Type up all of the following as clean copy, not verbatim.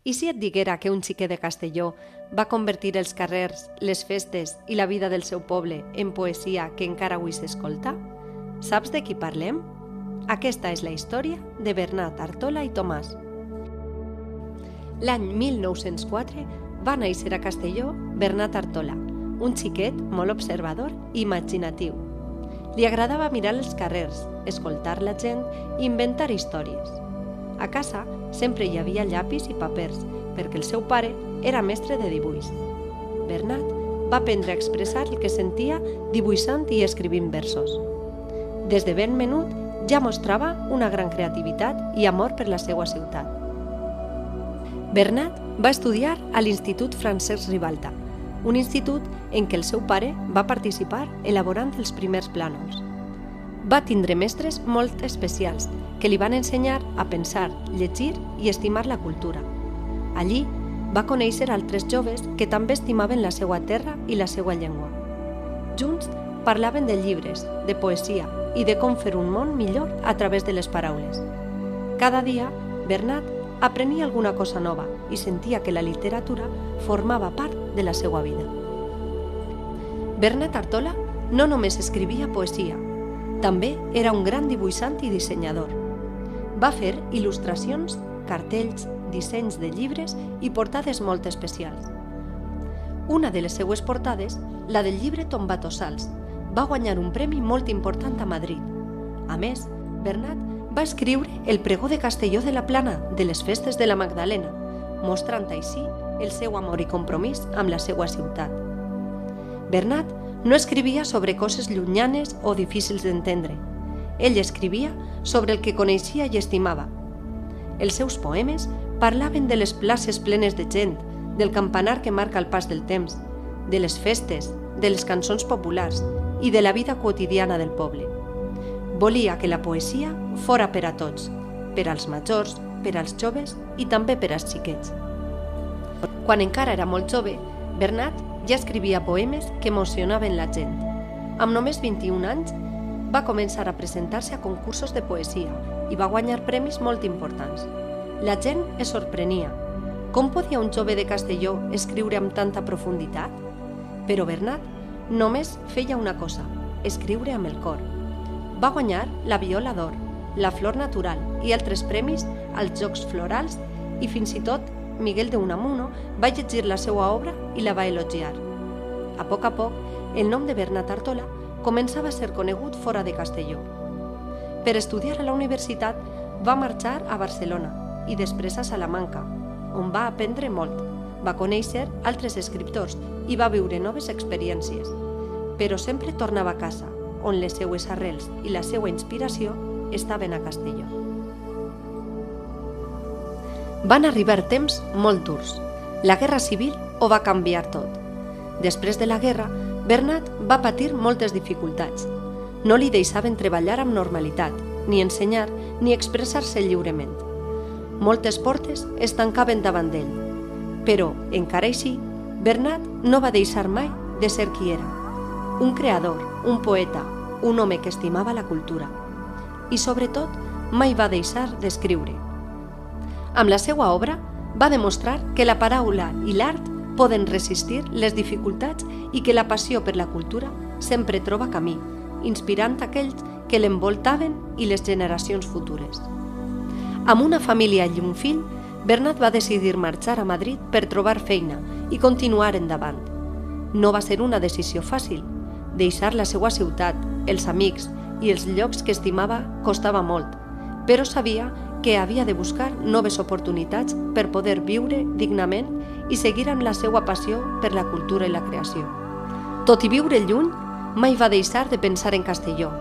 I si et diguera que un xiquet de Castelló va convertir els carrers, les festes i la vida del seu poble en poesia que encara avui s'escolta? Saps de qui parlem? Aquesta és la història de Bernat Artola i Tomàs. L'any 1904 va néixer a Castelló Bernat Artola, un xiquet molt observador i imaginatiu. Li agradava mirar els carrers, escoltar la gent i inventar històries. A casa sempre hi havia llapis i papers, perquè el seu pare era mestre de dibuix. Bernat va aprendre a expressar el que sentia dibuixant i escrivint versos. Des de ben menut ja mostrava una gran creativitat i amor per la seva ciutat. Bernat va estudiar a l'Institut Francesc Ribalta, un institut en què el seu pare va participar elaborant els primers plànols. Va tindre mestres molt especials que li van ensenyar a pensar, llegir i estimar la cultura. Allí va conèixer altres joves que també estimaven la seva terra i la seva llengua. Junts parlaven de llibres, de poesia i de com fer un món millor a través de les paraules. Cada dia, Bernat aprenia alguna cosa nova i sentia que la literatura formava part de la seva vida. Bernat Artola no només escrivia poesia, també era un gran dibuixant i dissenyador. Va fer il·lustracions, cartells, dissenys de llibres i portades molt especials. Una de les seues portades, la del llibre Tombatossals, va guanyar un premi molt important a Madrid. A més, Bernat va escriure el pregó de Castelló de la Plana de les festes de la Magdalena, mostrant així el seu amor i compromís amb la seva ciutat. Bernat no escrivia sobre coses llunyanes o difícils d'entendre. Ell escrivia sobre el que coneixia i estimava. Els seus poemes parlaven de les places plenes de gent, del campanar que marca el pas del temps, de les festes, de les cançons populars i de la vida quotidiana del poble. Volia que la poesia fora per a tots, per als majors, per als joves i també per als xiquets. Quan encara era molt jove, Bernat ja escrivia poemes que emocionaven la gent. Amb només 21 anys, va començar a presentar-se a concursos de poesia i va guanyar premis molt importants. La gent es sorprenia. Com podia un jove de Castelló escriure amb tanta profunditat? Però Bernat només feia una cosa, escriure amb el cor. Va guanyar la Viola d'Or, la Flor Natural i altres premis als Jocs Florals i fins i tot Miguel de Unamuno va llegir la seva obra i la va elogiar. A poc, el nom de Bernat Artola començava a ser conegut fora de Castelló. Per estudiar a la universitat va marxar a Barcelona i després a Salamanca, on va aprendre molt. Va conèixer altres escriptors i va viure noves experiències, però sempre tornava a casa, on les seues arrels i la seva inspiració estaven a Castelló. Van arribar temps molt durs. La Guerra Civil ho va canviar tot. Després de la guerra, Bernat va patir moltes dificultats. No li deixaven treballar amb normalitat, ni ensenyar, ni expressar-se lliurement. Moltes portes es tancaven davant d'ell. Però, encara així, Bernat no va deixar mai de ser qui era. Un creador, un poeta, un home que estimava la cultura. I, sobretot, mai va deixar d'escriure. Amb la seva obra va demostrar que la paraula i l'art poden resistir les dificultats i que la passió per la cultura sempre troba camí, inspirant aquells que l'envoltaven i les generacions futures. Amb una família i un fill, Bernat va decidir marxar a Madrid per trobar feina i continuar endavant. No va ser una decisió fàcil. Deixar la seva ciutat, els amics i els llocs que estimava costava molt, però sabia que havia de buscar noves oportunitats per poder viure dignament i seguir amb la seva passió per la cultura i la creació. Tot i viure lluny, mai va deixar de pensar en Castelló.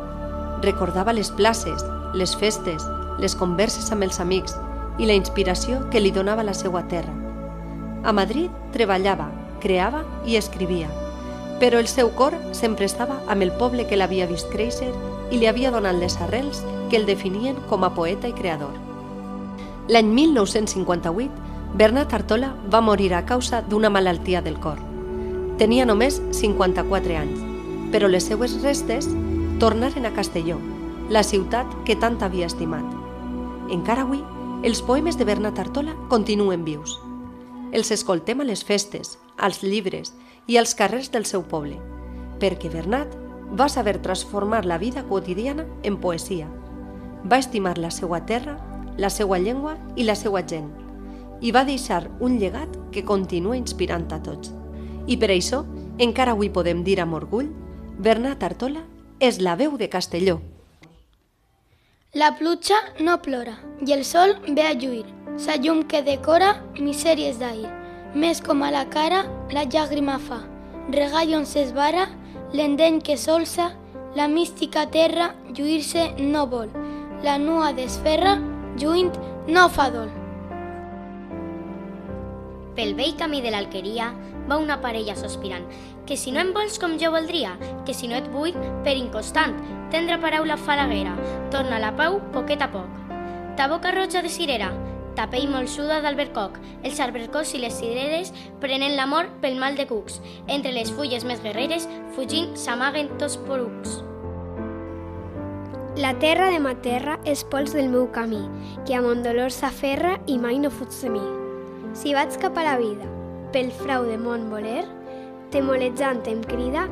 Recordava les places, les festes, les converses amb els amics i la inspiració que li donava la seva terra. A Madrid treballava, creava i escrivia, però el seu cor sempre estava amb el poble que l'havia vist créixer i li havia donat les arrels que el definien com a poeta i creador. L'any 1958, Bernat Artola va morir a causa d'una malaltia del cor. Tenia només 54 anys, però les seues restes tornaren a Castelló, la ciutat que tant havia estimat. Encara avui, els poemes de Bernat Artola continuen vius. els escoltem a les festes, als llibres i als carrers del seu poble, perquè Bernat va saber transformar la vida quotidiana en poesia. Va estimar la seva terra, la seva llengua i la seva gent, i va deixar un llegat que continua inspirant a tots. I per això, encara avui podem dir amb orgull, Bernat Artola és la veu de Castelló. La pluja no plora i el sol ve a lluir. Sa llum que decora misèries d'ahir. Més com a la cara la llàgrima fa. Regall on s'esvara, l'endeny que solsa, la mística terra lluir-se no vol. La nua desferra, lluint no fa dol. Pel vell camí de l'Alqueria va una parella sospirant, que si no em vols com jo voldria, que si no et vull, per inconstant, tendra paraula falaguera, torna la pau poquet a poc. Ta boca roja de cirera, ta pell molsuda d'albercoc, els albercocs i les cireres prenen l'amor pel mal de cucs, entre les fulles més guerreres, fugint s'amaguen tots porucs. La terra de ma terra és pols del meu camí, que a mon dolor s'aferra i mai no fuig de mi. Si vaig cap a la vida, pel frau de mon voler, temolejant em crida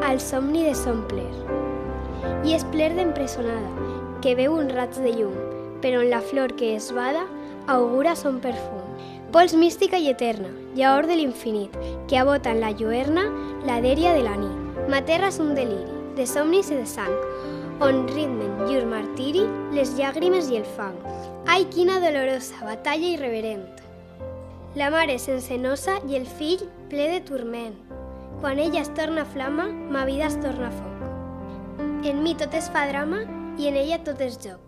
al somni de son pler. I és pler d'empresonada, que veu un raig de llum, però en la flor que es bada, augura son perfum. Pols mística i eterna, llaor de l'infinit, que abota en la lluerna la dèria de la nit. Ma terra és un deliri, de somnis i de sang, on ritmen llur martiri les llàgrimes i el fang. Ai, quina dolorosa batalla irreverent! La mare sense nosa i el fill ple de turment. Quan ella es torna flama, ma vida es torna foc. En mi tot es fa drama i en ella tot és joc.